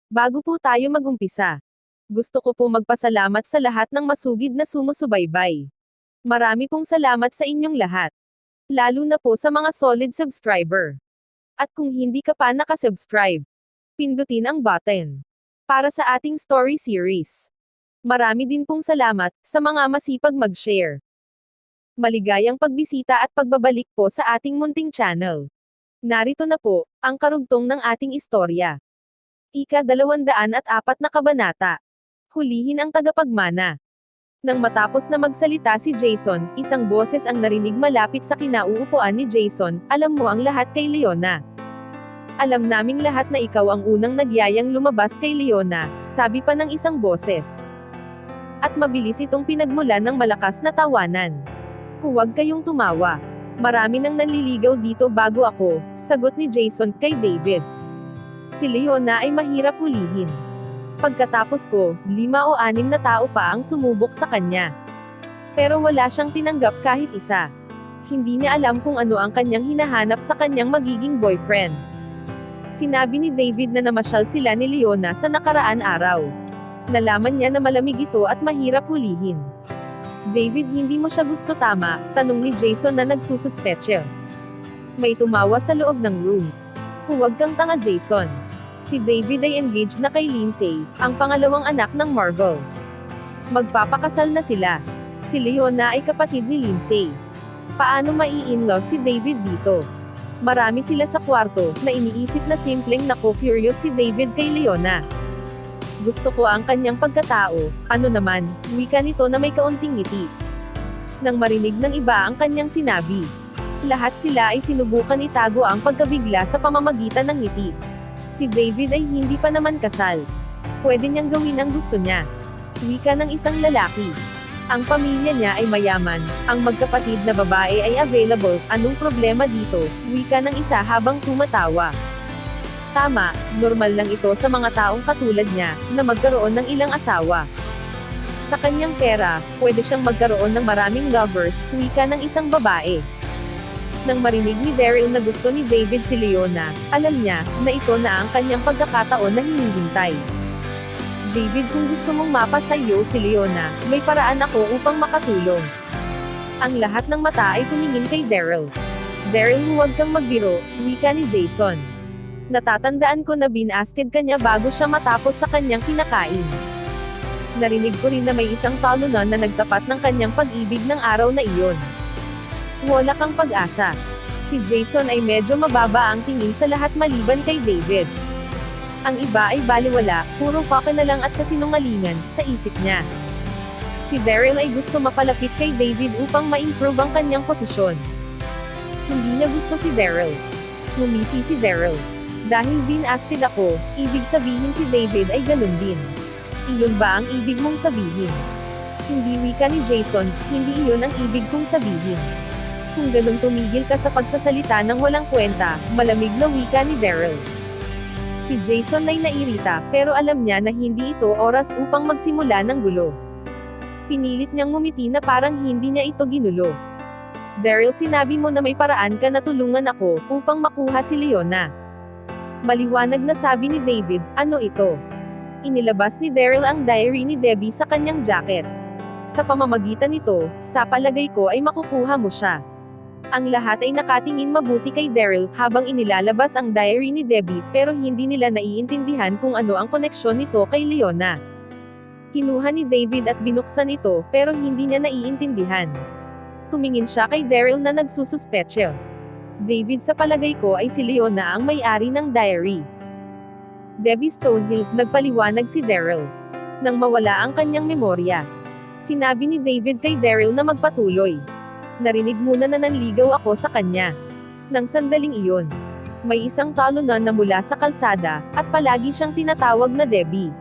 Bago po tayo magumpisa, gusto ko po magpasalamat sa lahat ng masugid na sumusubaybay. Marami pong salamat sa inyong lahat. Lalo na po sa mga solid subscriber. At kung hindi ka pa nakasubscribe, pindutin ang button para sa ating story series. Marami din pong salamat sa mga masipag mag-share. Maligayang pagbisita at pagbabalik po sa ating munting channel. Narito na po ang karugtong ng ating istorya. Ika-204 na kabanata. Hulihin ang tagapagmana. Nang matapos na magsalita si Jason, isang boses ang narinig malapit sa kinauupuan ni Jason, "Alam mo ang lahat kay Leona. Alam naming lahat na ikaw ang unang nagyayang lumabas kay Leona," sabi pa ng isang boses. At mabilis itong pinagmulan ng malakas na tawanan. "Huwag kayong tumawa. Marami nang nanliligaw dito bago ako," sagot ni Jason kay David. "Si Leona ay mahirap hulihin. Pagkatapos ko, 5 o 6 na tao pa ang sumubok sa kanya. Pero wala siyang tinanggap kahit isa. Hindi niya alam kung ano ang kanyang hinahanap sa kanyang magiging boyfriend." Sinabi ni David na namasyal sila ni Leona sa nakaraan araw. Nalaman niya na malamig ito at mahirap hulihin. "David, hindi mo siya gusto tama?" tanong ni Jason na nagsususpetsya. May tumawa sa loob ng room. "Huwag kang tanga, Jason. Si David ay engaged na kay Lindsay, ang pangalawang anak ng Marvel. Magpapakasal na sila. Si Leona ay kapatid ni Lindsay. Paano mai-in-love si David dito? Marami sila sa kwarto, na iniisip na simpleng nako-curious si David kay Leona. Gusto ko ang kanyang pagkatao, ano naman," wika nito na may kaunting ngiti. Nang marinig ng iba ang kanyang sinabi, lahat sila ay sinubukan itago ang pagkabigla sa pamamagitan ng ngiti. Si David ay hindi pa naman kasal. Pwede niyang gawin ang gusto niya. Wika ng isang lalaki. Ang pamilya niya ay mayaman, ang magkapatid na babae ay available, anong problema dito, wika ng isa habang tumatawa. Tama, normal lang ito sa mga taong katulad niya, na magkaroon ng ilang asawa. Sa kanyang pera, pwede siyang magkaroon ng maraming lovers, wika ng isang babae. Nang marinig ni Daryl na gusto ni David si Leona, alam niya, na ito na ang kanyang pagkakataon na hinihintay. "David, kung gusto mong mapasayo si Leona, may paraan ako upang makatulong." Ang lahat ng mata ay tumingin kay Daryl. "Daryl, huwag kang magbiro," wika ni Jason. "Natatandaan ko na binasted ka niya bago siya matapos sa kanyang kinakain. Narinig ko rin na may isang talunan na nagtapat ng kanyang pag-ibig ng araw na iyon. Wala kang pag-asa." Si Jason ay medyo mababa ang tingin sa lahat maliban kay David. Ang iba ay baliwala, puro pake na lang at kasinungalingan, sa isip niya. Si Daryl ay gusto mapalapit kay David upang ma-improve ang kanyang posisyon. Hindi niya gusto si Daryl. Ngumisi si Daryl. "Dahil binasted ako, ibig sabihin si David ay ganun din. Iyon ba ang ibig mong sabihin?" "Hindi," wika ni Jason, "hindi iyon ang ibig kong sabihin. Kung ganun tumigil ka sa pagsasalita ng walang kwenta," malamig na wika ni Daryl. Si Jason ay nairita, pero alam niya na hindi ito oras upang magsimula ng gulo. Pinilit niyang ngumiti na parang hindi niya ito ginulo. "Daryl, sinabi mo na may paraan ka na tulungan ako, upang makuha si Leona." Maliwanag na sabi ni David, "Ano ito?" Inilabas ni Daryl ang diary ni Debbie sa kanyang jacket. "Sa pamamagitan nito, sa palagay ko ay makukuha mo siya." Ang lahat ay nakatingin mabuti kay Daryl, habang inilalabas ang diary ni Debbie, pero hindi nila naiintindihan kung ano ang koneksyon nito kay Leona. Kinuha ni David at binuksan ito, pero hindi niya naiintindihan. Tumingin siya kay Daryl na nagsususpetsya. "David, sa palagay ko ay si Leona ang may-ari ng diary." "Debbie Stonehill," nagpaliwanag si Daryl. Nang mawala ang kanyang memorya, sinabi ni David kay Daryl na magpatuloy. "Narinig muna na nanligaw ako sa kanya. Nang sandaling iyon, may isang talunan na mula sa kalsada, at palagi siyang tinatawag na Debbie.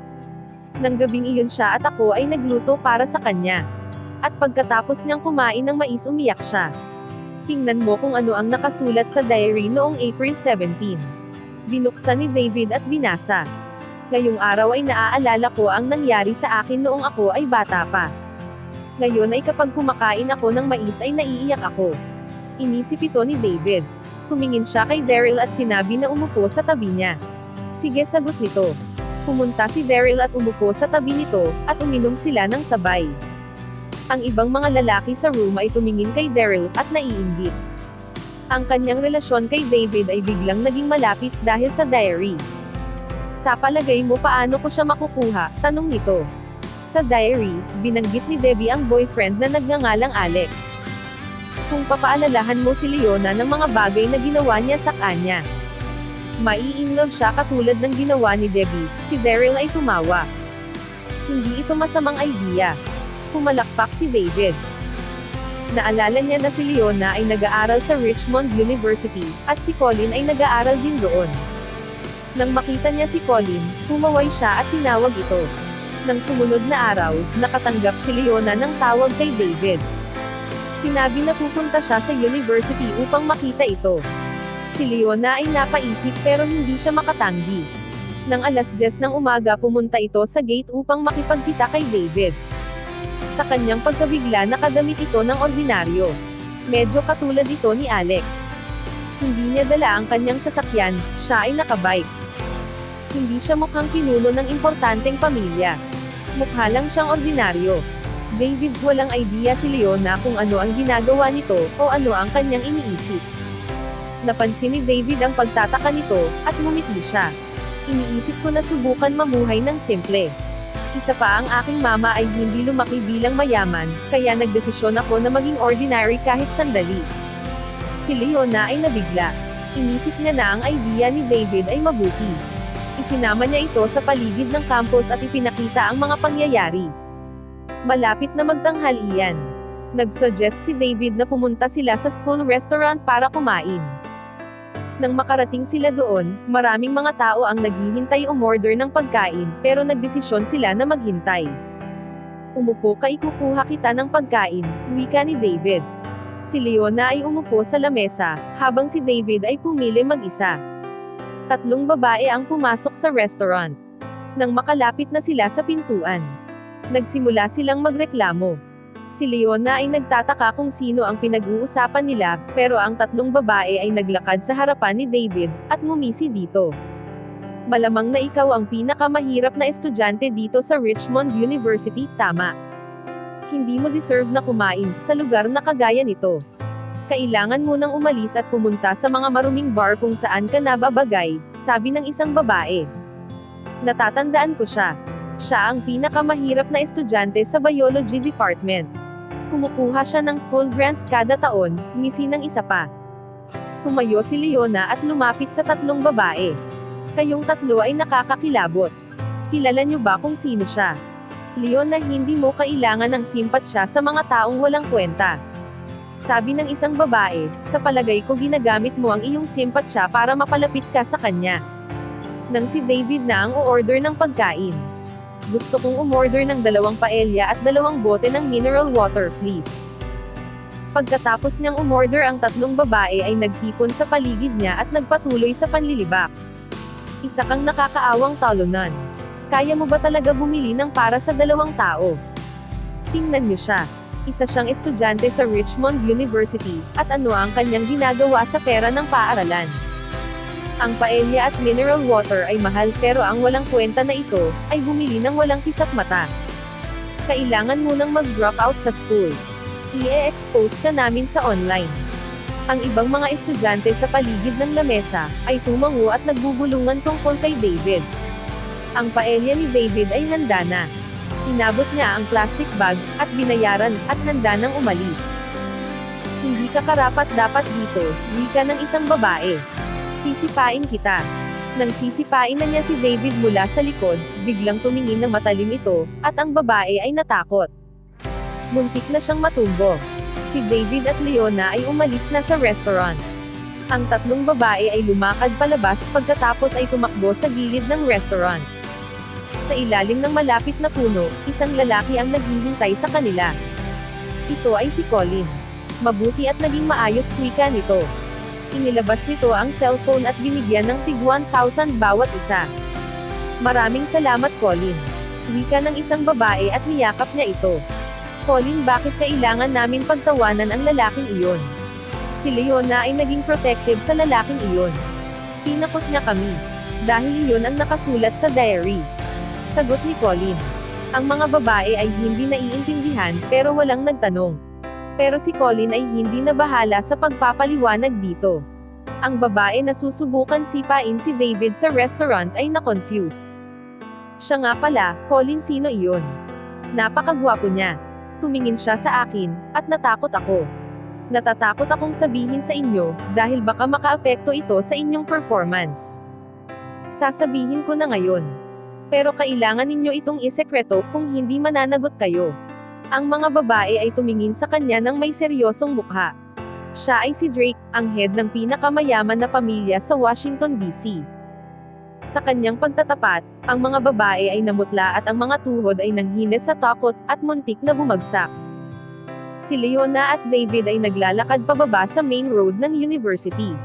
Nang gabing iyon siya at ako ay nagluto para sa kanya. At pagkatapos niyang kumain ng mais, umiyak siya. Tingnan mo kung ano ang nakasulat sa diary noong April 17. Binuksan ni David at binasa. "Ngayong araw ay naaalala ko ang nangyari sa akin noong ako ay bata pa. Ngayon ay kapag kumakain ako ng mais ay naiiyak ako." Inisip ito ni David. Tumingin siya kay Daryl at sinabi na umupo sa tabi niya. "Sige, sagot nito. Pumunta si Daryl at umupo sa tabi nito, at uminom sila ng sabay. Ang ibang mga lalaki sa room ay tumingin kay Daryl, at naiinggit. Ang kanyang relasyon kay David ay biglang naging malapit dahil sa diary. Sa palagay mo paano ko siya makukuha? Tanong nito. Sa diary, binanggit ni Debbie ang boyfriend na nagngangalang Alex. Kung papaalalahan mo si Leona ng mga bagay na ginawa niya sa kanya, mai-inlove siya katulad ng ginawa ni Debbie. Si Daryl ay tumawa. Hindi ito masamang idea. Pumalakpak si David. Naalala niya na si Leona ay nag-aaral sa Richmond University, at si Colin ay nag-aaral din doon. Nang makita niya si Colin, tumaway siya at tinawag ito. Nang sumunod na araw, nakatanggap si Leona ng tawag kay David. Sinabi na pupunta siya sa university upang makita ito. Si Leona ay napaisip pero hindi siya makatanggi. Nang 10:00 ng umaga pumunta ito sa gate upang makipagkita kay David. Sa kanyang pagkabigla nakadamit ito ng ordinaryo. Medyo katulad ito ni Alex. Hindi niya dala ang kanyang sasakyan, siya ay nakabike. Hindi siya mukhang pinuno ng importanteng pamilya. Mukha lang siyang ordinaryo. David walang idea si Leona kung ano ang ginagawa nito, o ano ang kanyang iniisip. Napansin ni David ang pagtataka nito, at ngumiti siya. Iniisip ko na subukan mamuhay ng simple. Isa pa ang aking mama ay hindi lumaki bilang mayaman, kaya nagdesisyon ako na maging ordinary kahit sandali. Si Leona ay nabigla. Inisip niya na ang idea ni David ay mabuti. Isinama niya ito sa paligid ng campus at ipinakita ang mga pangyayari. Malapit na magtanghalian. Nag-suggest si David na pumunta sila sa school restaurant para kumain. Nang makarating sila doon, maraming mga tao ang naghihintay umorder ng pagkain, pero nagdesisyon sila na maghintay. Umupo ka, ikukuha kita ng pagkain, wika ni David. Si Leona ay umupo sa lamesa, habang si David ay pumili mag-isa. 3 babae ang pumasok sa restaurant. Nang makalapit na sila sa pintuan, nagsimula silang magreklamo. Si Leona ay nagtataka kung sino ang pinag-uusapan nila, pero ang 3 babae ay naglakad sa harapan ni David, at ngumisi dito. Malamang na ikaw ang pinakamahirap na estudyante dito sa Richmond University, tama? Hindi mo deserve na kumain sa lugar na kagaya nito. Kailangan mo nang umalis at pumunta sa mga maruming bar kung saan ka nababagay, sabi ng isang babae. Natatandaan ko siya. Siya ang pinakamahirap na estudyante sa biology department. Kumukuha siya ng school grants kada taon, ngisi ng isa pa. Tumayo si Leona at lumapit sa 3 babae. Kayong 3 ay nakakakilabot. Kilala niyo ba kung sino siya? Leona, hindi mo kailangan ng simpatsya sa mga taong walang kwenta. Sabi ng isang babae, sa palagay ko ginagamit mo ang iyong simpatsya para mapalapit ka sa kanya. Nang si David na ang o-order ng pagkain. Gusto kong umorder ng 2 paella at 2 bote ng mineral water, please. Pagkatapos niyang umorder ang 3 babae ay nagtipon sa paligid niya at nagpatuloy sa panlilibak. Isa kang nakakaawang talunan. Kaya mo ba talaga bumili ng para sa 2 tao? Tingnan niyo siya. Isa siyang estudyante sa Richmond University, at ano ang kanyang ginagawa sa pera ng paaralan? Ang paella at mineral water ay mahal, pero ang walang kwenta na ito, ay bumili ng walang kisap mata. Kailangan mo nang mag-drop out sa school. I-expose ka namin sa online. Ang ibang mga estudyante sa paligid ng lamesa, ay tumango at nagbubulungan tungkol kay David. Ang paella ni David ay handa na. Inabot niya ang plastic bag, at binayaran, at handa nang umalis. Hindi ka karapat-dapat dito, wika ng isang babae. Sisipain kita. Nang sisipain na niya si David mula sa likod, biglang tumingin ng matalim ito, at ang babae ay natakot. Muntik na siyang matumbo. Si David at Leona ay umalis na sa restaurant. Ang 3 babae ay lumakad palabas, pagkatapos ay tumakbo sa gilid ng restaurant. Sa ilalim ng malapit na puno, isang lalaki ang naghihintay sa kanila. Ito ay si Colin. Mabuti at naging maayos, wika nito. Inilabas nito ang cellphone at binigyan ng tig 1,000 bawat isa. Maraming salamat, Colin. Wika ng isang babae at niyakap niya ito. Colin, bakit kailangan namin pagtawanan ang lalaking iyon? Si Leona ay naging protective sa lalaking iyon. Tinakot niya kami. Dahil iyon ang nakasulat sa diary. Sagot ni Colin. Ang mga babae ay hindi naiintindihan, pero walang nagtanong. Pero si Colin ay hindi na bahala sa pagpapaliwanag dito. Ang babae na susubukan sipain si David sa restaurant ay na-confused. Siya nga pala, Colin, sino iyon? Napakagwapo niya. Tumingin siya sa akin, at natakot ako. Natatakot akong sabihin sa inyo, dahil baka makaapekto ito sa inyong performance. Sasabihin ko na ngayon. Pero kailangan ninyo itong isekreto kung hindi mananagot kayo. Ang mga babae ay tumingin sa kanya ng may seryosong mukha. Siya ay si Drake, ang head ng pinakamayaman na pamilya sa Washington, D.C. Sa kanyang pagtatapat, ang mga babae ay namutla at ang mga tuhod ay nanghines sa takot at muntik na bumagsak. Si Leona at David ay naglalakad pababa sa main road ng university.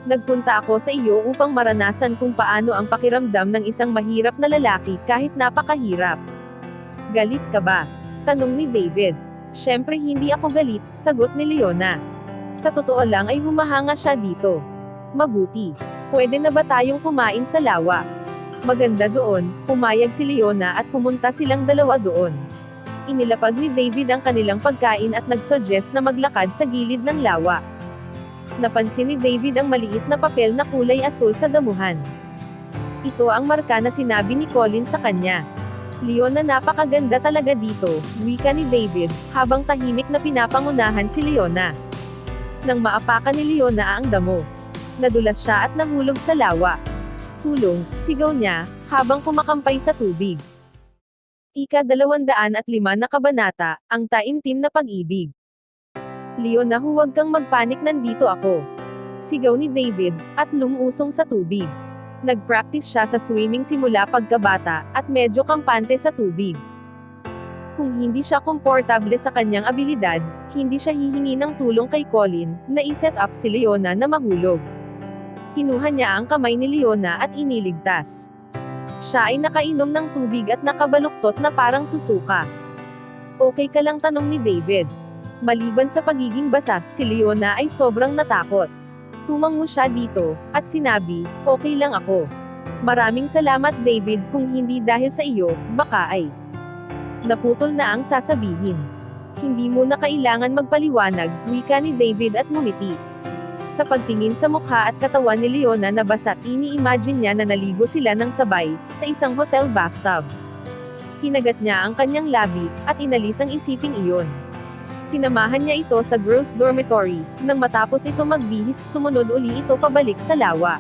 Nagpunta ako sa iyo upang maranasan kung paano ang pakiramdam ng isang mahirap na lalaki kahit napakahirap. Galit ka ba? Tanong ni David. Syempre hindi ako galit, sagot ni Leona. Sa totoo lang ay humahanga siya dito. Mabuti. Pwede na ba tayong kumain sa lawa? Maganda doon, pumayag si Leona at pumunta silang dalawa doon. Inilapag ni David ang kanilang pagkain at nagsuggest na maglakad sa gilid ng lawa. Napansin ni David ang maliit na papel na kulay asul sa damuhan. Ito ang marka na sinabi ni Colin sa kanya. Leona, napakaganda talaga dito, wika ni David, habang tahimik na pinapangunahan si Leona. Nang maapakan ni Leona ang damo, nadulas siya at nahulog sa lawa. Tulong, sigaw niya, habang kumakampay sa tubig. Ika-205 na kabanata, ang taimtim na pag-ibig. Leona, huwag kang magpanik, nandito ako. Sigaw ni David, at lumusong sa tubig. Nag-practice siya sa swimming simula pagkabata, at medyo kampante sa tubig. Kung hindi siya komportable sa kanyang abilidad, hindi siya hihingi ng tulong kay Colin, na i-set up si Leona na mahulog. Kinuha niya ang kamay ni Leona at iniligtas. Siya ay nakainom ng tubig at nakabaluktot na parang susuka. Okay ka lang, tanong ni David. Maliban sa pagiging basa, si Leona ay sobrang natakot. Tumango siya dito, at sinabi, okay lang ako. Maraming salamat, David, kung hindi dahil sa iyo, baka ay. Naputol na ang sasabihin. Hindi mo na kailangan magpaliwanag, wika ni David at ngumiti. Sa pagtingin sa mukha at katawan ni Leona na basa, ini-imagine niya na naligo sila ng sabay, sa isang hotel bathtub. Hinagat niya ang kanyang labi, at inalis ang isiping iyon. Sinamahan niya ito sa girls' dormitory, nang matapos ito magbihis, sumunod uli ito pabalik sa lawa.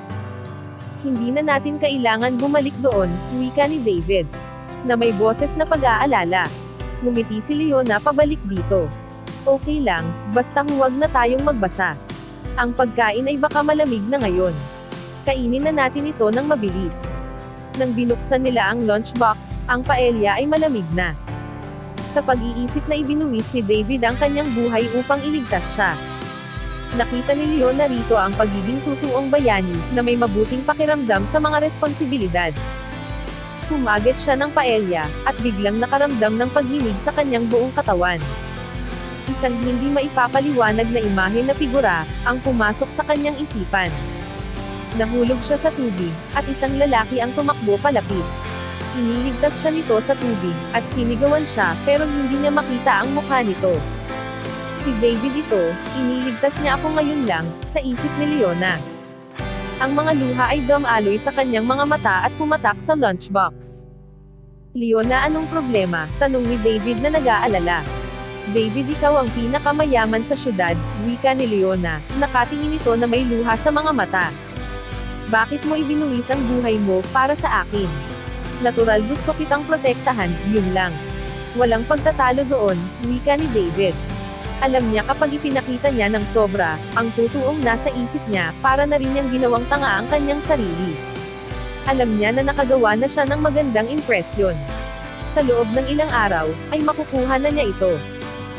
Hindi na natin kailangan bumalik doon, wika ni David. Na may boses na pag-aalala. Ngumiti si Leona pabalik dito. Okay lang, basta huwag na tayong magbasa. Ang pagkain ay baka malamig na ngayon. Kainin na natin ito ng mabilis. Nang binuksan nila ang lunchbox, ang paella ay malamig na. Sa pag-iisip na ibinuwis ni David ang kanyang buhay upang iligtas siya. Nakita ni Leona rito ang pagiging tutuong bayani, na may mabuting pakiramdam sa mga responsibilidad. Kumagat siya ng paella, at biglang nakaramdam ng paghinig sa kanyang buong katawan. Isang hindi maipapaliwanag na imahe na figura, ang pumasok sa kanyang isipan. Nahulog siya sa tubig, at isang lalaki ang tumakbo palapit. Iniligtas siya nito sa tubig, at sinigawan siya, pero hindi niya makita ang mukha nito. Si David ito, iniligtas niya ako ngayon lang, sa isip ni Leona. Ang mga luha ay dumaloy sa kanyang mga mata at pumatak sa lunchbox. Leona, anong problema? Tanong ni David na nag-aalala. David, ikaw ang pinakamayaman sa syudad, wika ni Leona, nakatingin ito na may luha sa mga mata. Bakit mo ibinuwis ang buhay mo, para sa akin? Natural gusto kitang protektahan, yun lang. Walang pagtatalo doon, wika ni David. Alam niya kapag ipinakita niya ng sobra, ang tutuong nasa isip niya, para na rin niyang ginawang tanga ang kanyang sarili. Alam niya na nakagawa na siya ng magandang impresyon. Sa loob ng ilang araw, ay makukuha na niya ito.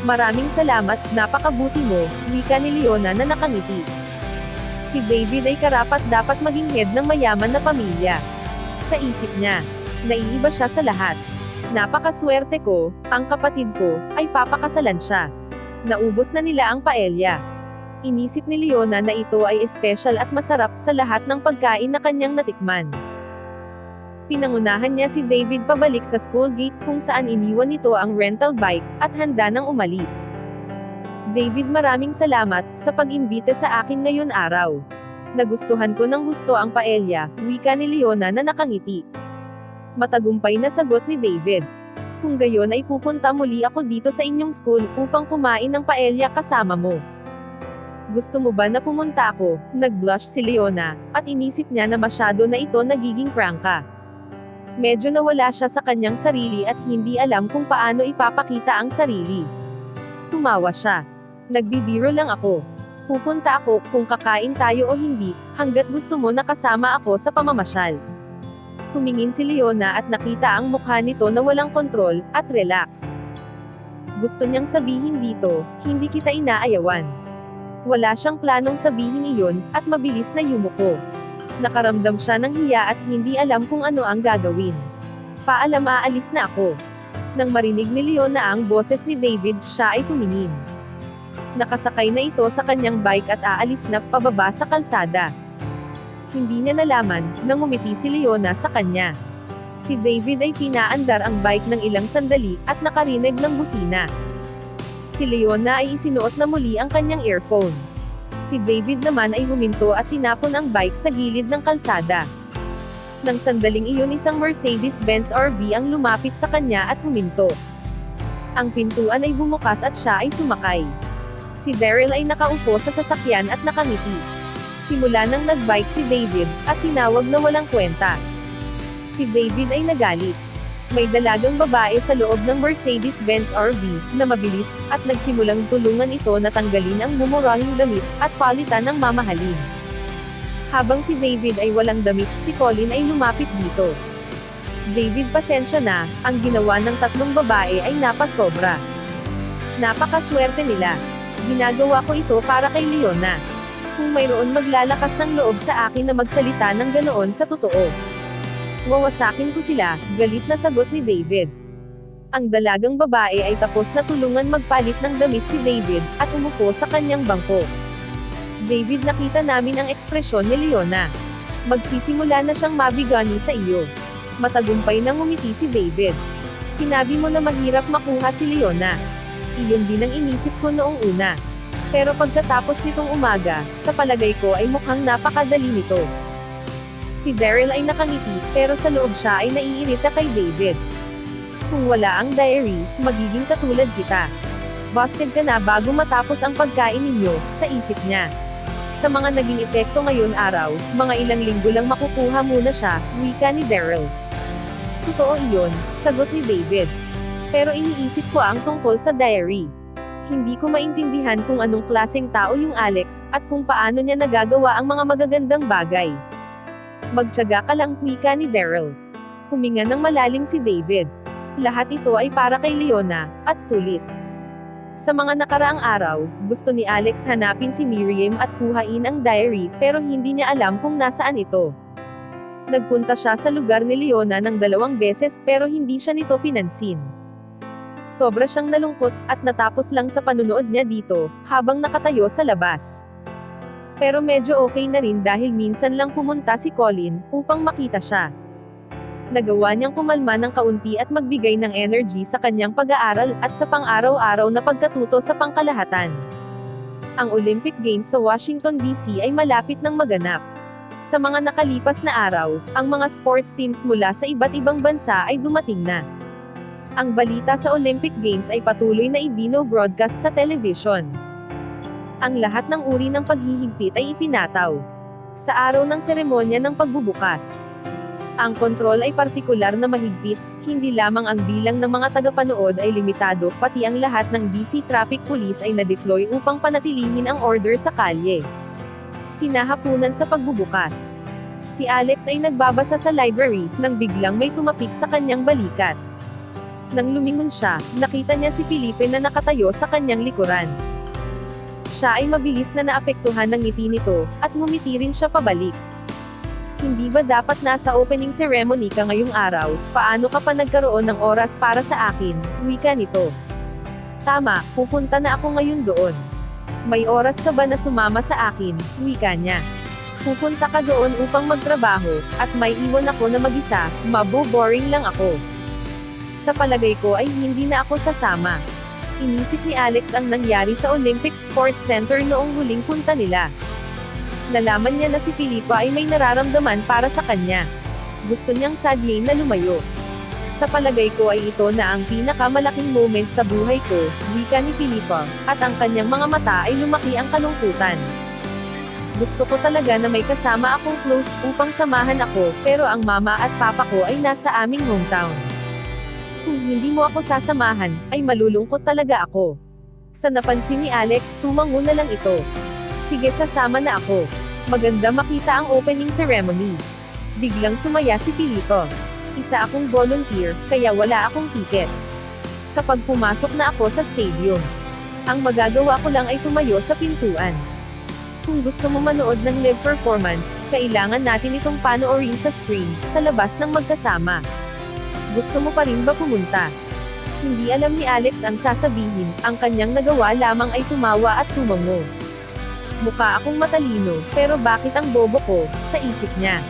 Maraming salamat, napakabuti mo, wika ni Leona na nakangiti. Si David ay karapat-dapat maging head ng mayaman na pamilya. Sa isip niya, naiiba siya sa lahat. Napakaswerte ko, ang kapatid ko, ay papakasalan siya. Naubos na nila ang paella. Inisip ni Leona na ito ay espesyal at masarap sa lahat ng pagkain na kanyang natikman. Pinangunahan niya si David pabalik sa school gate kung saan iniwan nito ang rental bike, at handa nang umalis. David, maraming salamat sa pag-imbita sa akin ngayon araw. Nagustuhan ko ng husto ang paella, wika ni Leona na nakangiti. Matagumpay na sagot ni David. Kung gayon ay pupunta muli ako dito sa inyong school upang kumain ng paella kasama mo. Gusto mo ba na pumunta ako? Nag-blush si Leona, at inisip niya na masyado na ito nagiging prangka. Medyo nawala siya sa kanyang sarili at hindi alam kung paano ipapakita ang sarili. Tumawa siya. Nagbibiro lang ako. Pupunta ako kung kakain tayo o hindi, hanggat gusto mo nakasama ako sa pamamasyal. Tumingin si Leona at nakita ang mukha nito na walang kontrol at relax. Gusto niyang sabihin dito, hindi kita inaayawan. Wala siyang planong sabihin iyon, at mabilis na yumuko. Nakaramdam siya ng hiya at hindi alam kung ano ang gagawin. Paalam, aalis na ako. Nang marinig ni Leona ang boses ni David, siya ay tumingin. Nakasakay na ito sa kanyang bike at aalis na pababa sa kalsada. Hindi niya nalaman, nang ngumiti si Leona sa kanya. Si David ay pinaandar ang bike ng ilang sandali, at nakarinig ng busina. Si Leona ay isinuot na muli ang kanyang earphone. Si David naman ay huminto at tinapon ang bike sa gilid ng kalsada. Nang sandaling iyon, isang Mercedes-Benz RV ang lumapit sa kanya at huminto. Ang pintuan ay bumukas at siya ay sumakay. Si Daryl ay nakaupo sa sasakyan at nakangiti. Simula nang nagbike si David, at tinawag na walang kwenta. Si David ay nagalit. May dalagang babae sa loob ng Mercedes-Benz RV, na mabilis, at nagsimulang tulungan ito na tanggalin ang mumurahing damit, at palitan ng mamahalin. Habang si David ay walang damit, si Colin ay lumapit dito. David, pasensya na, ang ginawa ng tatlong babae ay napasobra. Napakaswerte nila. Ginagawa ko ito para kay Leona. Kung mayroon maglalakas ng loob sa akin na magsalita ng ganoon sa totoo, wawasakin ko sila, galit na sagot ni David. Ang dalagang babae ay tapos na tulungan magpalit ng damit si David, at umupo sa kanyang bangko. David, nakita namin ang ekspresyon ni Leona. Magsisimula na siyang mabigani sa iyo. Matagumpay na ngumiti si David. Sinabi mo na mahirap makuha si Leona. Iyon din ang inisip ko noong una. Pero pagkatapos nitong umaga, sa palagay ko ay mukhang napakadali nito. Si Daryl ay nakangiti, pero sa loob siya ay naiirita kay David. Kung wala ang diary, magiging katulad kita. Busted ka na bago matapos ang pagkain ninyo, sa isip niya. Sa mga naging epekto ngayon araw, mga ilang linggo lang makukuha muna siya, wika ni Daryl. Totoo iyon, sagot ni David. Pero iniisip ko ang tungkol sa diary. Hindi ko maintindihan kung anong klaseng tao yung Alex, at kung paano niya nagagawa ang mga magagandang bagay. Magtiyaga ka lang, wika ni Daryl. Huminga ng malalim si David. Lahat ito ay para kay Leona, at sulit. Sa mga nakaraang araw, gusto ni Alex hanapin si Miriam at kuhain ang diary, pero hindi niya alam kung nasaan ito. Nagpunta siya sa lugar ni Leona ng 2 beses pero hindi siya nito pinansin. Sobra siyang nalungkot, at natapos lang sa panunood niya dito, habang nakatayo sa labas. Pero medyo okay na rin dahil minsan lang pumunta si Colin, upang makita siya. Nagawa niyang kumalma ng kaunti at magbigay ng energy sa kanyang pag-aaral, at sa pang-araw-araw na pagkatuto sa pangkalahatan. Ang Olympic Games sa Washington DC ay malapit nang maganap. Sa mga nakalipas na araw, ang mga sports teams mula sa iba't ibang bansa ay dumating na. Ang balita sa Olympic Games ay patuloy na ibino-broadcast sa television. Ang lahat ng uri ng paghihigpit ay ipinataw. Sa araw ng seremonya ng pagbubukas, ang kontrol ay partikular na mahigpit, hindi lamang ang bilang ng mga tagapanood ay limitado, pati ang lahat ng DC Traffic Police ay na-deploy upang panatilihin ang order sa kalye. Hinahapunan sa pagbubukas. Si Alex ay nagbabasa sa library, nang biglang may tumapik sa kanyang balikat. Nang lumingon siya, nakita niya si Felipe na nakatayo sa kanyang likuran. Siya ay mabilis na naapektuhan ng ngiti nito, at ngumiti rin siya pabalik. Hindi ba dapat nasa opening ceremony ka ngayong araw? Paano ka pa nagkaroon ng oras para sa akin? Wika nito. Tama, pupunta na ako ngayon doon. May oras ka ba na sumama sa akin, wika niya. Pupunta ka doon upang magtrabaho, at may iwan ako na mag-isa, maboboring lang ako. Sa palagay ko ay hindi na ako sasama. Inisip ni Alex ang nangyari sa Olympic Sports Center noong huling punta nila. Nalaman niya na si Filipa ay may nararamdaman para sa kanya. Gusto niyang sadyain na lumayo. Sa palagay ko ay ito na ang pinakamalaking moment sa buhay ko, wika ni Filipa, at ang kanyang mga mata ay lumaki ang kalungkutan. Gusto ko talaga na may kasama akong close upang samahan ako, pero ang mama at papa ko ay nasa aming hometown. Kung hindi mo ako sasamahan, ay malulungkot talaga ako. Sa napansin ni Alex, tumango na lang ito. Sige, sasama na ako. Maganda makita ang opening ceremony. Biglang sumaya si Filipa. Isa akong volunteer, kaya wala akong tickets. Kapag pumasok na ako sa stadium, ang magagawa ko lang ay tumayo sa pintuan. Kung gusto mo manood ng live performance, kailangan natin itong panoorin sa screen, sa labas ng magkasama. Gusto mo pa rin ba pumunta? Hindi alam ni Alex ang sasabihin, ang kanyang nagawa lamang ay tumawa at tumango. Mukha akong matalino, pero bakit ang bobo ko, sa isip niya.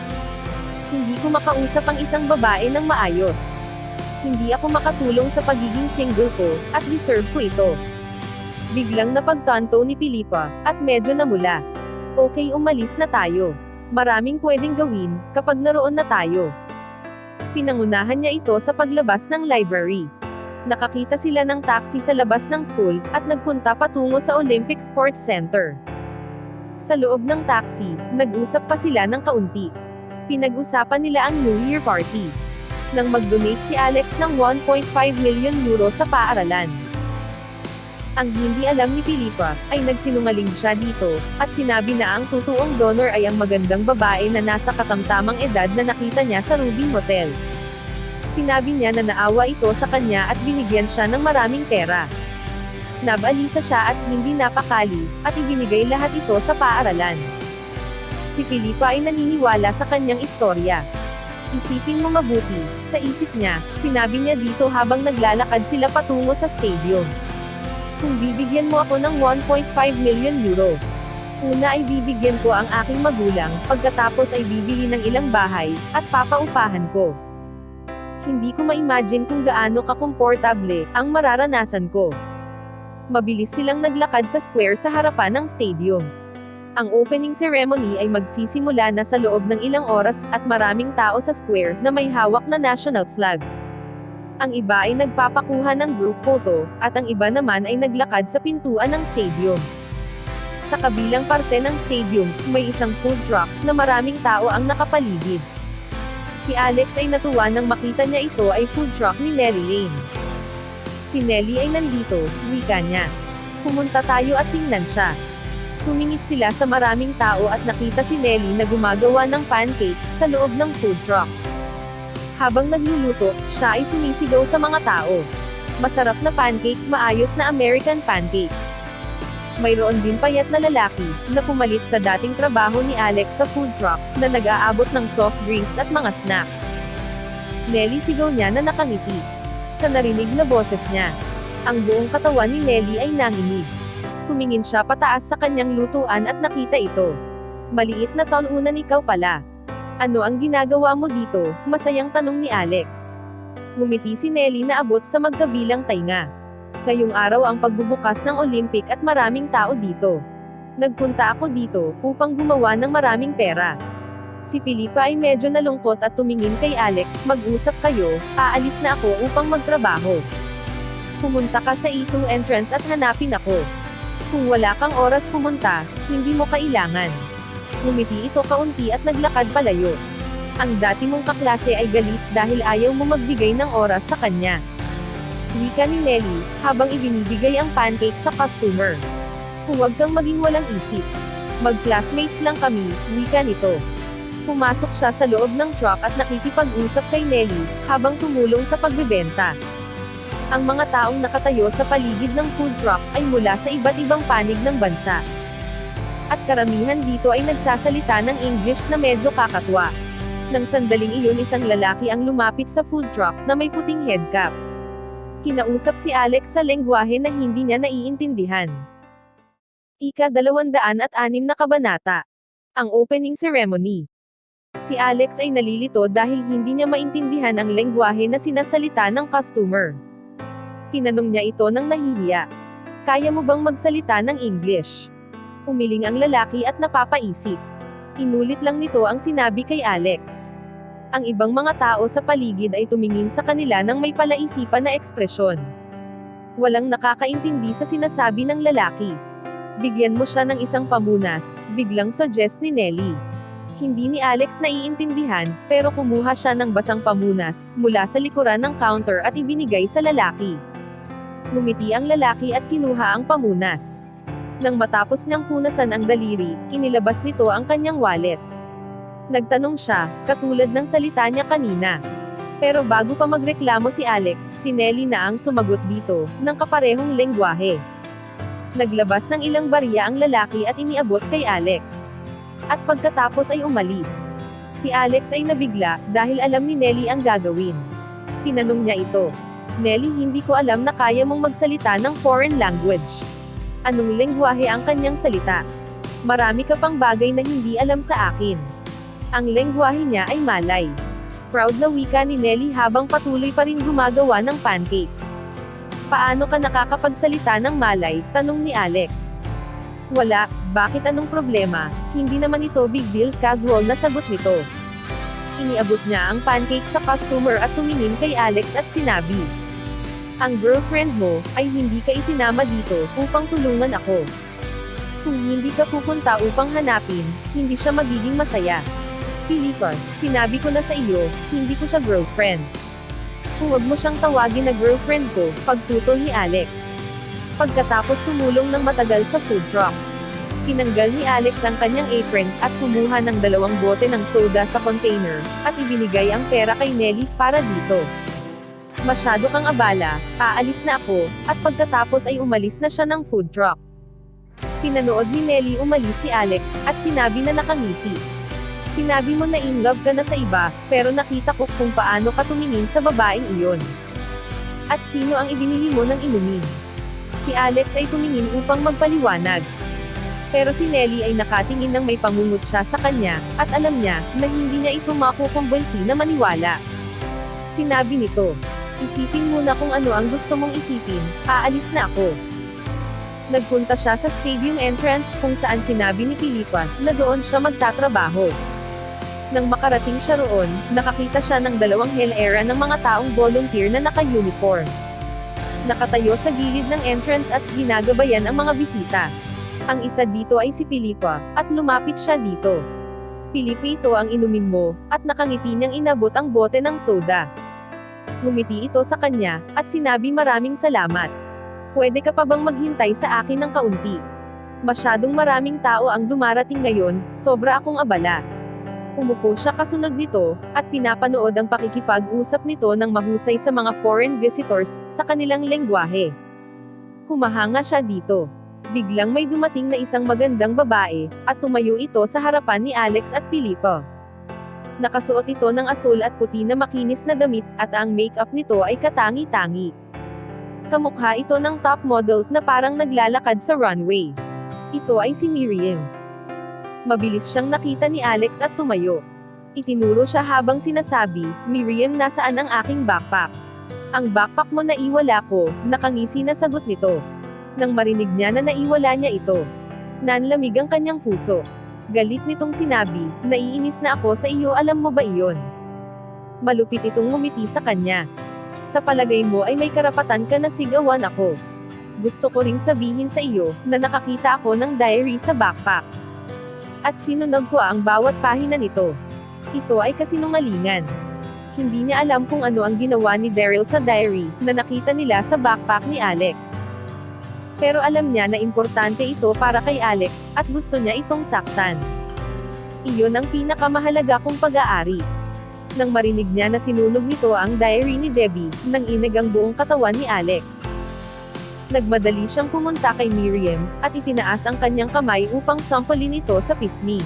Hindi ko makausap ang isang babae ng maayos. Hindi ako makatulong sa pagiging single ko, at deserve ko ito. Biglang napagtanto ni Filipa, at medyo namula. Okay, umalis na tayo. Maraming pwedeng gawin, kapag naroon na tayo. Pinangunahan niya ito sa paglabas ng library. Nakakita sila ng taxi sa labas ng school, at nagpunta patungo sa Olympic Sports Center. Sa loob ng taxi, nag-usap pa sila ng kaunti. Pinag-usapan nila ang New Year party. Nang mag-donate si Alex ng 1.5 million euro sa paaralan. Ang hindi alam ni Filipa, ay nagsinungaling siya dito, at sinabi na ang totoong donor ay ang magandang babae na nasa katamtamang edad na nakita niya sa Ruby Hotel. Sinabi niya na naawa ito sa kanya at binigyan siya ng maraming pera. Nabalisa siya at hindi napakali, at ibinigay lahat ito sa paaralan. Si Filipa ay naniniwala sa kanyang istorya. Isipin mo mabuti, sa isip niya, sinabi niya dito habang naglalakad sila patungo sa stadium. Kung bibigyan mo ako ng 1.5 million euro. Una ay bibigyan ko ang aking magulang, pagkatapos ay bibili ng ilang bahay, at papaupahan ko. Hindi ko ma-imagine kung gaano kakomportable ang mararanasan ko. Mabilis silang naglakad sa square sa harapan ng stadium. Ang opening ceremony ay magsisimula na sa loob ng ilang oras, at maraming tao sa square na may hawak na national flag. Ang iba ay nagpapakuha ng group photo, at ang iba naman ay naglakad sa pintuan ng stadium. Sa kabilang parte ng stadium, may isang food truck na maraming tao ang nakapaligid. Si Alex ay natuwa nang makita niya ito ay food truck ni Nelly Lane. Si Nelly ay nandito, wika niya. Pumunta tayo at tingnan siya. Sumingit sila sa maraming tao at nakita si Nelly na gumagawa ng pancake sa loob ng food truck. Habang nagluluto, siya ay sumisigaw sa mga tao. Masarap na pancake, maayos na American pancake. Mayroon din payat na lalaki na pumalit sa dating trabaho ni Alex sa food truck na nag-aabot ng soft drinks at mga snacks. Nelly, sigaw niya na nakangiti. Sa narinig na boses niya, ang buong katawan ni Nelly ay nanginig. Tumingin siya pataas sa kanyang lutuan at nakita ito. Maliit na talunan, ikaw pala. Ano ang ginagawa mo dito? Masayang tanong ni Alex. Ngumiti si Nelly na abot sa magkabilang tainga. Ngayong araw ang pagbubukas ng Olympic at maraming tao dito. Nagpunta ako dito upang gumawa ng maraming pera. Si Filipa ay medyo nalungkot at tumingin kay Alex, mag-usap kayo, aalis na ako upang magtrabaho. Pumunta ka sa E2 entrance at hanapin ako. Kung wala kang oras pumunta, hindi mo kailangan. Ngumiti ito kaunti at naglakad palayo. Ang dati mong kaklase ay galit dahil ayaw mo magbigay ng oras sa kanya. Wika ni Nelly, habang ibinibigay ang pancake sa customer. Huwag kang maging walang isip. Mag-classmates lang kami, wika nito. Pumasok siya sa loob ng truck at nakikipag-usap kay Nelly, habang tumulong sa pagbebenta. Ang mga taong nakatayo sa paligid ng food truck ay mula sa iba't ibang panig ng bansa. At karamihan dito ay nagsasalita ng English na medyo kakatwa. Nang sandaling iyon, isang lalaki ang lumapit sa food truck na may puting headcap. Kinausap si Alex sa lengguwahe na hindi niya naiintindihan. Ika-206 na kabanata. Ang opening ceremony. Si Alex ay nalilito dahil hindi niya maintindihan ang lengguwahe na sinasalita ng customer. Tinanong niya ito nang nahihiya. Kaya mo bang magsalita ng English? Umiling ang lalaki at napapaisip. Inulit lang nito ang sinabi kay Alex. Ang ibang mga tao sa paligid ay tumingin sa kanila nang may palaisipan na ekspresyon. Walang nakakaintindi sa sinasabi ng lalaki. Bigyan mo siya ng isang pamunas, biglang suggest ni Nelly. Hindi ni Alex naiintindihan, pero kumuha siya ng basang pamunas, mula sa likuran ng counter at ibinigay sa lalaki. Ngumiti ang lalaki at kinuha ang pamunas. Nang matapos niyang punasan ang daliri, inilabas nito ang kanyang wallet. Nagtanong siya, katulad ng salita niya kanina. Pero bago pa magreklamo si Alex, si Nelly na ang sumagot dito, ng kaparehong lengguwahe. Naglabas ng ilang barya ang lalaki at iniabot kay Alex. At pagkatapos ay umalis. Si Alex ay nabigla, dahil alam ni Nelly ang gagawin. Tinanong niya ito. Nelly, hindi ko alam na kaya mong magsalita ng foreign language. Anong lengguwahe ang kanyang salita? Marami ka pang bagay na hindi alam sa akin. Ang lengguwahe niya ay Malay. Proud na wika ni Nelly habang patuloy pa rin gumagawa ng pancake. Paano ka nakakapagsalita ng Malay? Tanong ni Alex. Wala, bakit anong problema? Hindi naman ito big deal, casual na sagot nito. Iniabot niya ang pancake sa customer at tumingin kay Alex at sinabi. Ang girlfriend mo, ay hindi ka isinama dito, upang tulungan ako. Kung hindi ka pupunta upang hanapin, hindi siya magiging masaya. Pili ka, sinabi ko na sa iyo, hindi ko siya girlfriend. Huwag mo siyang tawagin na girlfriend ko, pagtutol ni Alex. Pagkatapos tumulong ng matagal sa food truck. Tinanggal ni Alex ang kanyang apron, at kumuha ng 2 bote ng soda sa container, at ibinigay ang pera kay Nelly, para dito. Masyado kang abala, aalis na ako, at pagkatapos ay umalis na siya ng food truck. Pinanood ni Nelly umalis si Alex, at sinabi na nakangisi. Sinabi mo na in love ka na sa iba, pero nakita ko kung paano ka tumingin sa babaeng iyon. At sino ang ibinili mo ng inumin? Si Alex ay tumingin upang magpaliwanag. Pero si Nelly ay nakatingin nang may pangungot siya sa kanya, at alam niya, na hindi niya ito makukumbinsi na maniwala. Sinabi nito, isipin mo na kung ano ang gusto mong isipin, aalis na ako. Nagpunta siya sa stadium entrance, kung saan sinabi ni Filipa, na doon siya magtatrabaho. Nang makarating siya roon, nakakita siya ng 2 hilera ng mga taong volunteer na naka-uniform. Nakatayo sa gilid ng entrance at ginagabayan ang mga bisita. Ang isa dito ay si Filipa, at lumapit siya dito. Filipa, ito ang inumin mo, at nakangiti niyang inabot ang bote ng soda. Ngumiti ito sa kanya, at sinabi maraming salamat. Pwede ka pa bang maghintay sa akin ng kaunti? Masyadong maraming tao ang dumarating ngayon, sobra akong abala. Umupo siya kasunod nito, at pinapanood ang pakikipag-usap nito ng mahusay sa mga foreign visitors, sa kanilang lengguwahe. Humahanga siya dito. Biglang may dumating na isang magandang babae, at tumayo ito sa harapan ni Alex at Filipa. Nakasuot ito ng asul at puti na makinis na damit, at ang makeup nito ay katangi-tangi. Kamukha ito ng top model, na parang naglalakad sa runway. Ito ay si Miriam. Mabilis siyang nakita ni Alex at tumayo. Itinuro siya habang sinasabi, Miriam, nasaan ang aking backpack? Ang backpack mo naiwala ko, nakangisi na sagot nito. Nang marinig niya na naiwala niya ito, nanlamig ang kanyang puso. Galit nitong sinabi, naiinis na ako sa iyo, alam mo ba iyon? Malupit itong ngumiti sa kanya. Sa palagay mo ay may karapatan ka na sigawan ako. Gusto ko ring sabihin sa iyo, na nakakita ako ng diary sa backpack. At sinunod ko ang bawat pahina nito. Ito ay kasinungalingan. Hindi niya alam kung ano ang ginawa ni Daryl sa diary, na nakita nila sa backpack ni Alex. Pero alam niya na importante ito para kay Alex, at gusto niya itong saktan. Iyon ang pinakamahalaga kong pag-aari. Nang marinig niya na sinunog nito ang diary ni Debbie, nang inag ang buong katawan ni Alex. Nagmadali siyang pumunta kay Miriam, at itinaas ang kanyang kamay upang sampulin ito sa pisngi.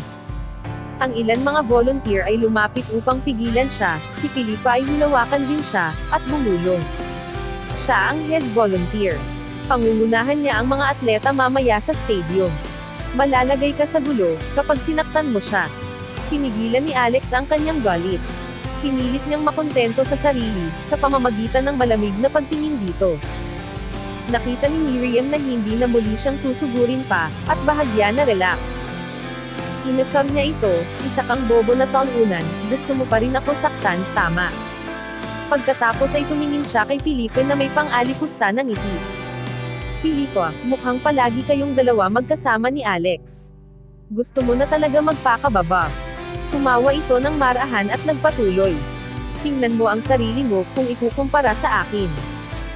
Ang ilan mga volunteer ay lumapit upang pigilan siya, si Filipa ay hinawakan din siya, at bumulong. Siya ang head volunteer. Pangungunahan niya ang mga atleta mamaya sa stadium. Malalagay ka sa gulo, kapag sinaktan mo siya. Pinigilan ni Alex ang kanyang galit. Pinilit niyang makontento sa sarili, sa pamamagitan ng malamig na pagtingin dito. Nakita ni Miriam na hindi na muli siyang susugurin pa, at bahagya na relax. Inasar niya ito, isa kang bobo na talunan, gusto mo pa rin ako saktan, tama. Pagkatapos ay tumingin siya kay Felipe na may pang-alipusta ng ngiti. Felipe, mukhang palagi kayong dalawa magkasama ni Alex. Gusto mo na talaga magpakababa. Tumawa ito ng marahan at nagpatuloy. Tingnan mo ang sarili mo kung ikukumpara sa akin.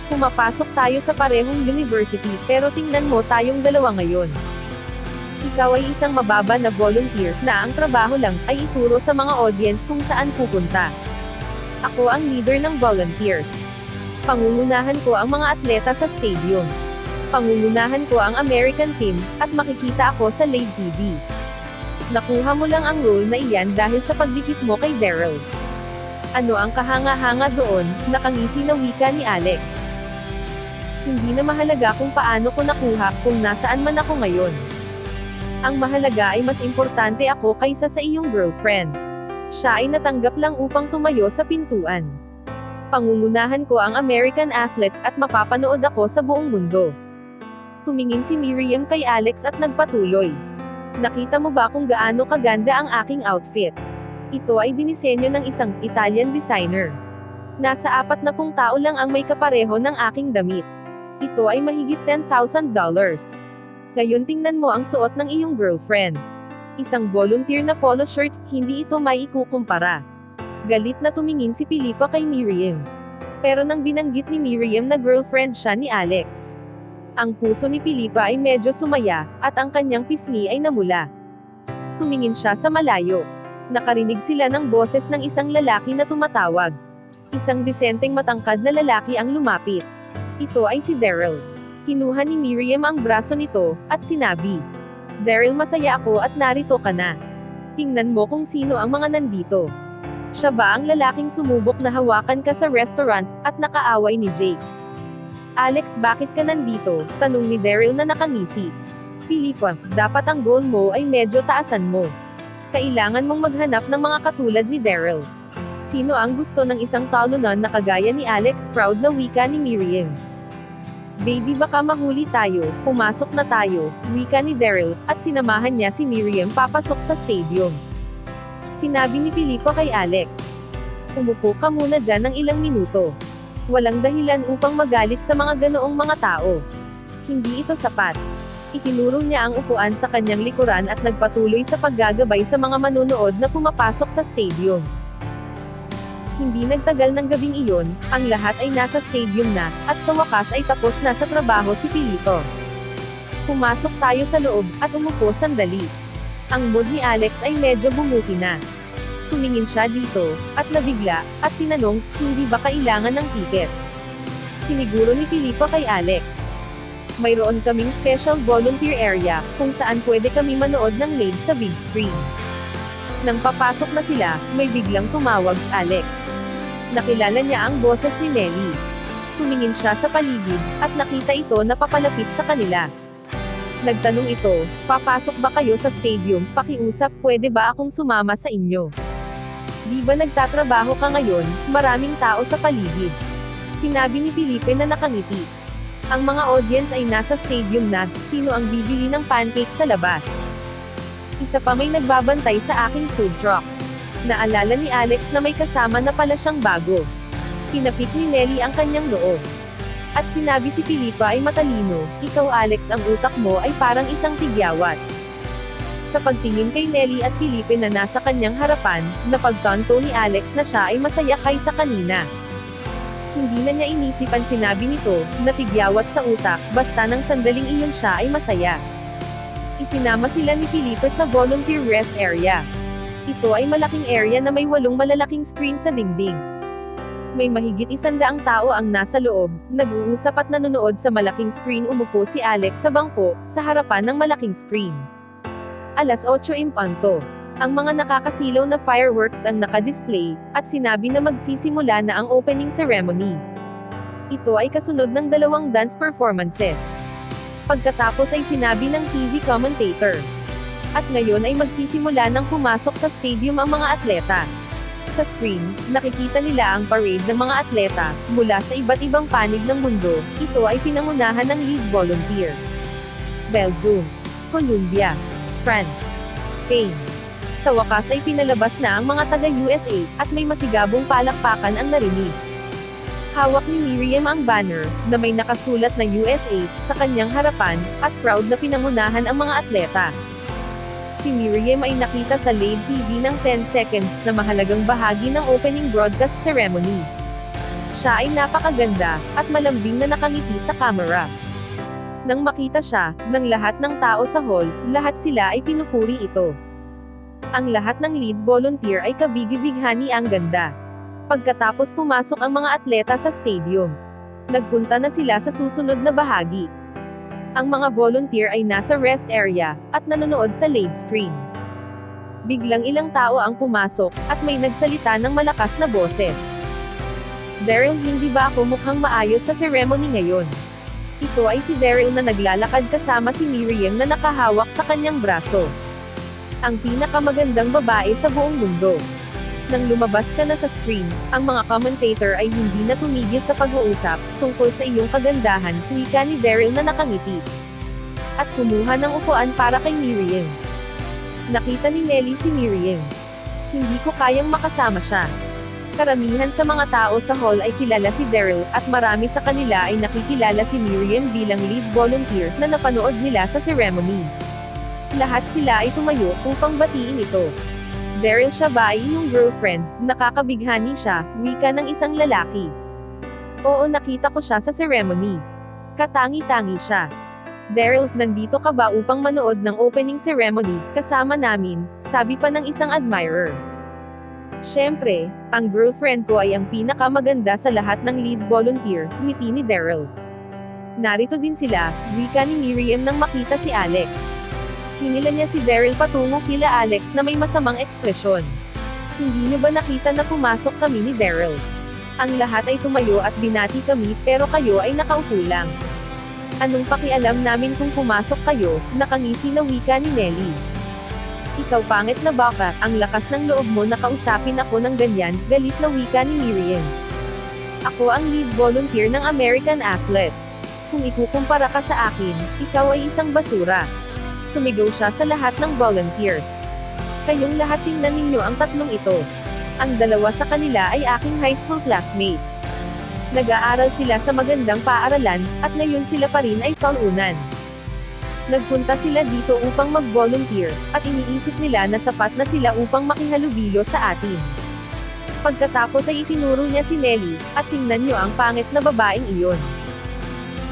Pumapasok tayo sa parehong university pero tingnan mo tayong dalawa ngayon. Ikaw ay isang mababa na volunteer na ang trabaho lang ay ituro sa mga audience kung saan pupunta. Ako ang leader ng volunteers. Pangungunahan ko ang mga atleta sa stadium. Pangungunahan ko ang American team, at makikita ako sa live TV. Nakuha mo lang ang role na iyan dahil sa pagdikit mo kay Daryl. Ano ang kahanga-hanga doon, nakangisi na wika ni Alex. Hindi na mahalaga kung paano ko nakuha, kung nasaan man ako ngayon. Ang mahalaga ay mas importante ako kaysa sa iyong girlfriend. Siya ay natanggap lang upang tumayo sa pintuan. Pangungunahan ko ang American athlete at mapapanood ako sa buong mundo. Tumingin si Miriam kay Alex at nagpatuloy. Nakita mo ba kung gaano kaganda ang aking outfit? Ito ay dinisenyo ng isang Italian designer. Nasa 40 tao lang ang may kapareho ng aking damit. Ito ay mahigit $10,000. Ngayon tingnan mo ang suot ng iyong girlfriend. Isang volunteer na polo shirt, hindi ito may ikukumpara. Galit na tumingin si Felipe kay Miriam. Pero nang binanggit ni Miriam na girlfriend siya ni Alex, ang puso ni Felipe ay medyo sumaya, at ang kanyang pisngi ay namula. Tumingin siya sa malayo. Nakarinig sila ng boses ng isang lalaki na tumatawag. Isang disenteng matangkad na lalaki ang lumapit. Ito ay si Daryl. Kinuha ni Miriam ang braso nito, at sinabi, "Daryl, masaya ako at narito ka na. Tingnan mo kung sino ang mga nandito." Siya ba ang lalaking sumubok na hawakan ka sa restaurant, at nakaaway ni Jake? "Alex, bakit ka nandito?" tanong ni Daryl na nakangisi. "Felipe, dapat ang goal mo ay medyo taasan mo. Kailangan mong maghanap ng mga katulad ni Daryl." Sino ang gusto ng isang talunan na kagaya ni Alex? Proud na wika ni Miriam. "Baby, baka mahuli tayo, pumasok na tayo," wika ni Daryl, at sinamahan niya si Miriam papasok sa stadium. Sinabi ni Felipe kay Alex, "Umupo ka muna dyan ng ilang minuto. Walang dahilan upang magalit sa mga ganoong mga tao. Hindi ito sapat." Itinuro niya ang upuan sa kanyang likuran at nagpatuloy sa paggagabay sa mga manonood na pumapasok sa stadium. Hindi nagtagal ng gabing iyon, ang lahat ay nasa stadium na, at sa wakas ay tapos na sa trabaho si Felipe. Pumasok tayo sa loob, at umupo sandali. Ang mood ni Alex ay medyo bumuti na. Tumingin siya dito, at nabigla, at tinanong, "Hindi ba kailangan ng ticket?" Siniguro ni Felipe kay Alex, "Mayroon kaming special volunteer area, kung saan pwede kami manood ng live sa big screen." Nang papasok na sila, may biglang tumawag, Alex. Nakilala niya ang boses ni Nelly. Tumingin siya sa paligid, at nakita ito na papalapit sa kanila. Nagtanong ito, "Papasok ba kayo sa stadium? Pakiusap, pwede ba akong sumama sa inyo? Di ba nagtatrabaho ka ngayon? Maraming tao sa paligid." Sinabi ni Felipe na nakangiti. Ang mga audience ay nasa stadium na, sino ang bibili ng pancake sa labas? Isa pa may nagbabantay sa aking food truck. Naalala ni Alex na may kasama na pala siyang bago. Kinapit ni Nelly ang kanyang noo. At sinabi si Felipe ay matalino, "Ikaw Alex, ang utak mo ay parang isang tigyawat." Sa pagtingin kay Nelly at Felipe na nasa kanyang harapan, napagtanto ni Alex na siya ay masaya kaysa kanina. Hindi na niya inisipan sinabi nito, na tigyawat sa utak, basta nang sandaling iyon siya ay masaya. Isinama sila ni Felipe sa volunteer rest area. Ito ay malaking area na may 8 malalaking screen sa dingding. May mahigit 100 tao ang nasa loob, nag-uusap at nanonood sa malaking screen. Umupo si Alex sa bangko, sa harapan ng malaking screen. 8:00 impanto. Ang mga nakakasilaw na fireworks ang naka-display, at sinabi na magsisimula na ang opening ceremony. Ito ay kasunod ng 2 dance performances. Pagkatapos ay sinabi ng TV commentator. At ngayon ay magsisimula ng pumasok sa stadium ang mga atleta. Sa screen, nakikita nila ang parade ng mga atleta, mula sa iba't ibang panig ng mundo. Ito ay pinangunahan ng lead volunteer. Belgium, Colombia, France, Spain. Sa wakas ay pinalabas na ang mga taga-USA, at may masigabong palakpakan ang narinig. Hawak ni Miriam ang banner, na may nakasulat na USA, sa kanyang harapan, at proud na pinangunahan ang mga atleta. Si Miriam ay nakita sa live TV ng 10 seconds na mahalagang bahagi ng opening broadcast ceremony. Siya ay napakaganda, at malambing na nakangiti sa camera. Nang makita siya, ng lahat ng tao sa hall, lahat sila ay pinupuri ito. Ang lahat ng lead volunteer ay kabigi-bighani ang ganda. Pagkatapos pumasok ang mga atleta sa stadium, nagpunta na sila sa susunod na bahagi. Ang mga volunteer ay nasa rest area, at nanonood sa live screen. Biglang ilang tao ang pumasok, at may nagsalita ng malakas na boses. Daryl, hindi ba ako mukhang maayos sa ceremony ngayon? Ito ay si Daryl na naglalakad kasama si Miriam na nakahawak sa kanyang braso. Ang pinakamagandang babae sa buong mundo. Nang lumabas ka na sa screen, ang mga commentator ay hindi na tumigil sa pag-uusap tungkol sa iyong kagandahan, wika ni Daryl na nakangiti. At kumuha ng upuan para kay Miriam. Nakita ni Nelly si Miriam. Hindi ko kayang makasama siya. Karamihan sa mga tao sa hall ay kilala si Daryl, at marami sa kanila ay nakikilala si Miriam bilang lead volunteer na napanood nila sa ceremony. Lahat sila ay tumayo upang batiin ito. Daryl, siya ba ay iyong girlfriend? Nakakabighani siya, wika ng isang lalaki. Oo, nakita ko siya sa ceremony. Katangi-tangi siya. Daryl, nandito ka ba upang manood ng opening ceremony, kasama namin, sabi pa ng isang admirer. Siyempre, ang girlfriend ko ay ang pinakamaganda sa lahat ng lead volunteer, ngiti ni Daryl. Narito din sila, wika ni Miriam nang makita si Alex. Hinila niya si Daryl patungo kila Alex na may masamang ekspresyon. Hindi niyo ba nakita na pumasok kami ni Daryl? Ang lahat ay tumayo at binati kami, pero kayo ay nakaupo lang. Anong pakialam namin kung pumasok kayo, nakangisi na wika ni Nelly. Ikaw pangit na baka, ang lakas ng loob mo na kausapin ako ng ganyan, galit na wika ni Miriam. Ako ang lead volunteer ng American athlete. Kung ikukumpara ka sa akin, ikaw ay isang basura. Sumigaw siya sa lahat ng volunteers. Kayong lahat tingnan ninyo ang tatlong ito. Ang dalawa sa kanila ay aking high school classmates. Nag-aaral sila sa magandang paaralan, at ngayon sila pa rin ay talunan. Nagpunta sila dito upang mag-volunteer, at iniisip nila na sapat na sila upang makihalubilo sa atin. Pagkatapos ay itinuro niya si Nelly, at tingnan nyo ang pangit na babaeng iyon.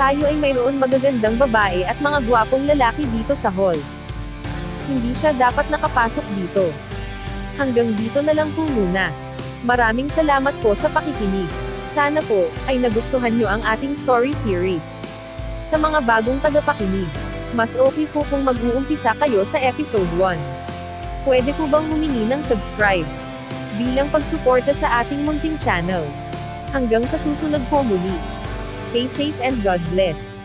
Tayo ay mayroon magagandang babae at mga gwapong lalaki dito sa hall. Hindi siya dapat nakapasok dito. Hanggang dito na lang po muna. Maraming salamat po sa pakikinig. Sana po, ay nagustuhan nyo ang ating story series. Sa mga bagong tagapakinig, mas okay po kung mag-uumpisa kayo sa episode 1. Pwede po bang humingi ng subscribe? Bilang pagsuporta sa ating munting channel. Hanggang sa susunod po muli. Stay safe and God bless.